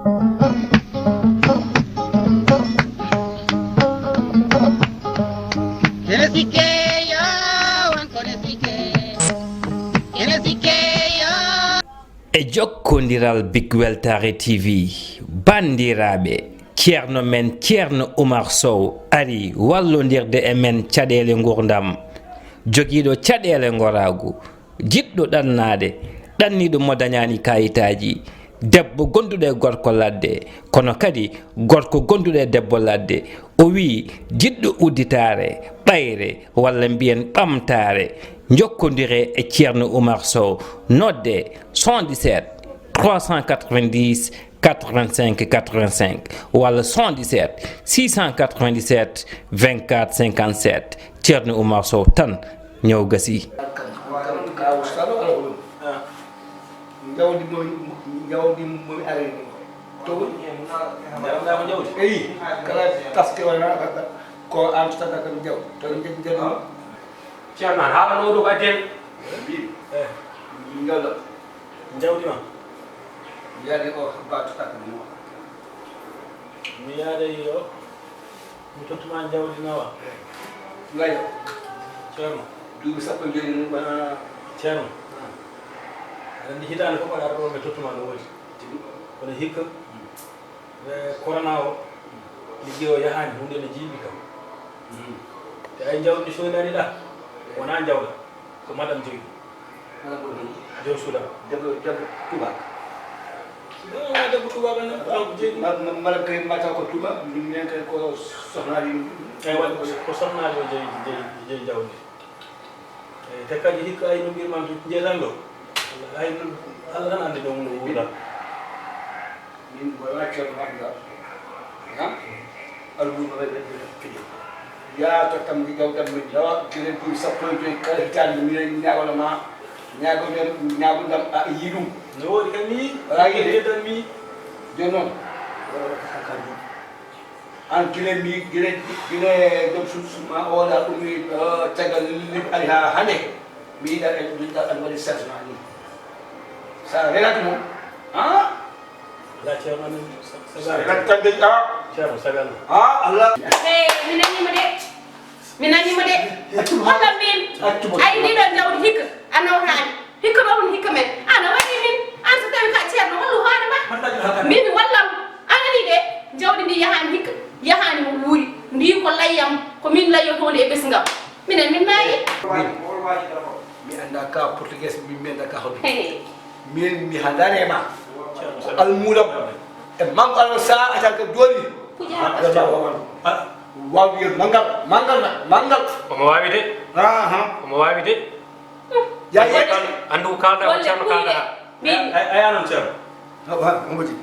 e jokkodiral Big Weltare TV bandiraɓe ceerno men ceerno Oumar Sow ari wallodirde e men caɗele gurdam joguiɗo caɗele goragu jiɗɗo ɗannade ɗanniɗo mo dañani kayitaji debbo gonduɗo e gorko ladde kono kadi gorko gonduɗo e debbo ladde o wi jiɗɗo udditare ɓayre walla mbiyen ɓamtare jokkodire e ceerno Oumar Sow nodde 77 390 85 85 walla 77 697 24 57 ceerno Oumar Sow tan ñaw gasi jawdi mo ari to dama jawdi eyi kala taske wala ko am tada kam jaw to jeng ceerno haala no do gaden ngala jawdi ma yaade ko baatu tak mo mi yaade yo mi tottuma jawdi nawa ngay ceerno duubi sappo jeri bana ceerno andi hitande fof aɗa ɗo ɓe tottuma no woni kono hikka corona o liggi o yahani hunde ne jiiɓi kam te ay jawdi so nani ɗa wona jawɗa ko madam jogi jow suuɗa debbo tubak debbo tubaka nan jogi mala kay mata ko tuba min kay ko sohnaji ay waɗi ko sohnaji o jeyi jawdi te kadi hikka ay no mbirman to jeetan ɗo ay Allah tan andi ɗum no wuuɗa min wala ceerno magga ha albuno ɓe ya to tam di gaw tam min dawa kene pour sappo joyi kala hitande min ñagola ma ñagodam a yiɗum no woodi kam mi wala yiide tan mi joni noon an gile mi gile joom susuma oɗa ɗumi caggal ari ha hande mi yiɗa e ɗuɗa aɗa waɗi sergement ni sa renata moom la ceerno amen rettande ceerno sagal Allah mi nanima de hollam min ay ndiɗo jawdi hikka a nawtani hikka ɗo ɗum hikka men ana waɗi min an so tawi ka ceerno hollu hoore ma min wallam anani de jawdi ndi yahani hikka yahani mo wuuri ndi ko layyam ko min layyotode e ɓesgam minen min nayi mi anda ka portugais mi anda ka hoɗum min mi handanema almulam e manko ala sa atanka dooli wawi mangal omo wawi de omo wawi de ya andu ko kalda ko ceerno kalda ay anon ceerno ngoti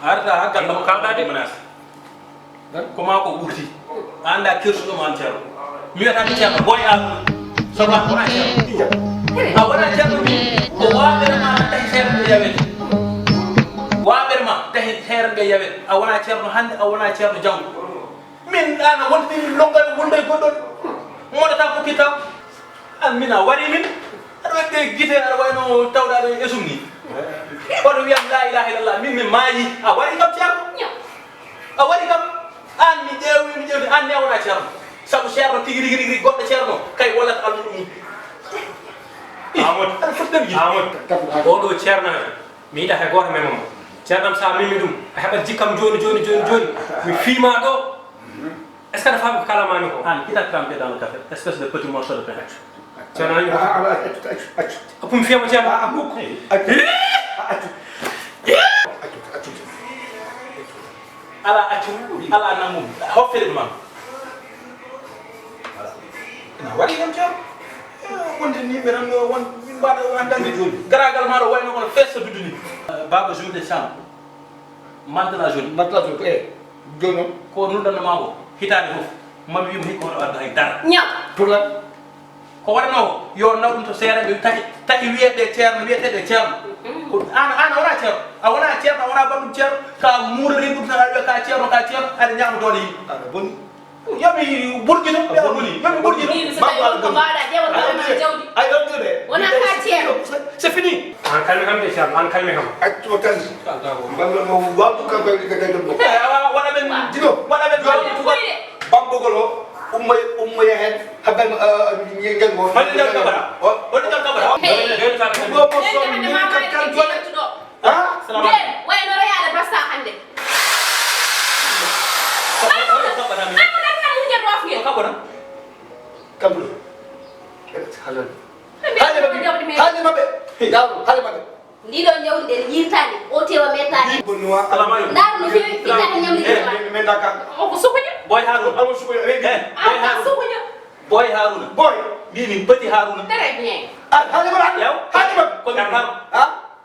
arda ha ganda ko kalda de menace ko ma ko ɓurti anda kirsuɗo man ceerno mi wiyata ceerno boy al soba wona ceerno a wona ceerno mi ko waɓere ma tahi seerɓe yawete waɓere ma tahi heerɓe yawete a wona ceerno hande a wona ceerno jawɗo min ɗana wondini longal wonde goɗɗon moɗata ko kittaw an min a waɗi min aɗa waɗde guite aɗa wayno tawɗaɗo e sum ni oɗo wiyam la ilaha illallah min mi maayi a waɗi kam ceerno a waɗi kam an mi ƴewti an ne a wona ceerno saabu ceerno tigui rigui goɗɗo ceerno kay wallata almuɗo mum Amadou oɗo ceerno mi yiɗa hay goto men mo ceernam sa mimi ɗum a heɓat jikkam joni mi fiima ɗo est ce que aɗa faami ko kalamami ko an kita trempé dans le café espèce de petit morceau de pain ceerno ani appu mi fiyamo ceerno ala accu ala nammum hoffede ɗumam ina waɗi kam ceerno wonde ni ɓe nan won min mbaɗa andande joni garagal maɗo wayno kono festa dudu ni baba jour de chambre mantala joni ko e joni noon ko nulɗannoma ko hitande fof mami wimo hikka hoɗo adda hay dara ñaw pour lan ko waɗano ko yo naw ɗum to seeɗa ɓe tahi wiyeɗe ceerno wiyeteɗe ceerno ko an wona ceerno a wona ceerno a wona banɗum ceerno ka muurori ɗum tan aɗa wiya ka ceerno aɗa ñama doole yimɓe aɗa bonni Yami burgino ya buli. Yami burgino. Ni sa tayo ko ba da jewa ko ma jawdi. I don't do that. Wana ka tiero. C'est fini. An kalmi kam de sham, an kalmi kam. Ak to tan. Bamba mo wabu ka ko ka dem ko. Wala ben Dino. wala ben Bamba golo umma ya hen habal ngel mo. Wala dal kabara. Wala dal kabara. Gen sa Ko mo so ni ka kan to. Ha? Salaam. Way no ya da basta hande. Kabul. Halal. Hali mabe. Dawo, hali mabe. Ndi don jawdi de yirtani o tewa metani. Bonwa. Salaam. Ndaru no fi ita nyamli ma. Men daka. O ko sukunya. Boy Harun. Amu suko rek. Boy Harun. Sukunya. Boy Harun. Boy. Bibi petit Harun. Très bien. Hali mabe. Yow. Hali mabe. Ko mi Harun. Ha?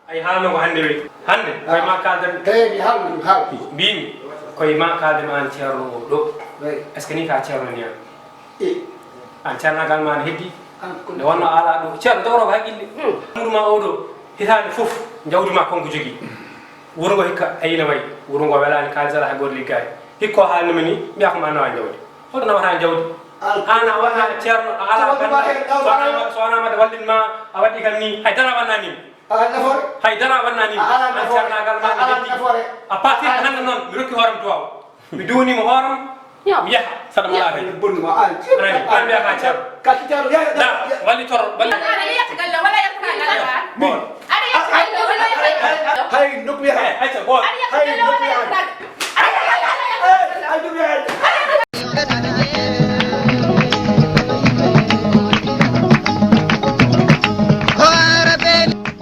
Ay haalno ko hande we. Hande koy ma kalden Kay bi hali hali. mbimi koye ma kalden an ceerno o ɗo. Right. Est ce que ni ka ceerno ni an. Eh. An ceernagal ma ne heddi. An ko Nde wonno ala ɗo ceerno jogoro ko haqqille. Muɗum ma oɗo hitande fof jawdi ma konko jogui. Wuro ngo hikka ayina wayi. Wuro ngo welani kalis ala hay goto liggaki. Hikko haalnima ni mbiya ko ma nawa jawdi. Hoɗo nawata jawdi. An a waɗa ceerno a ala so wonama de wallinma a waɗi kam ni haydara wannanima. nafoore. Haydara wannanima. Ala nafoore. ceernagal ma ne heddi. nafoore. A partir de hande noon mi rokki hooram duwaw. Mi duwnima hooram mi yaha saɗa mala hen. Bonuma an. Anani an mbiya ka ceerno. Ka kitaro ya. Da walli toro walli. Ana yetta galla wala yetta galla. Min. Ana yetta galla wala yetta. Hay nokku ya. Ayca boy. Ana yetta galla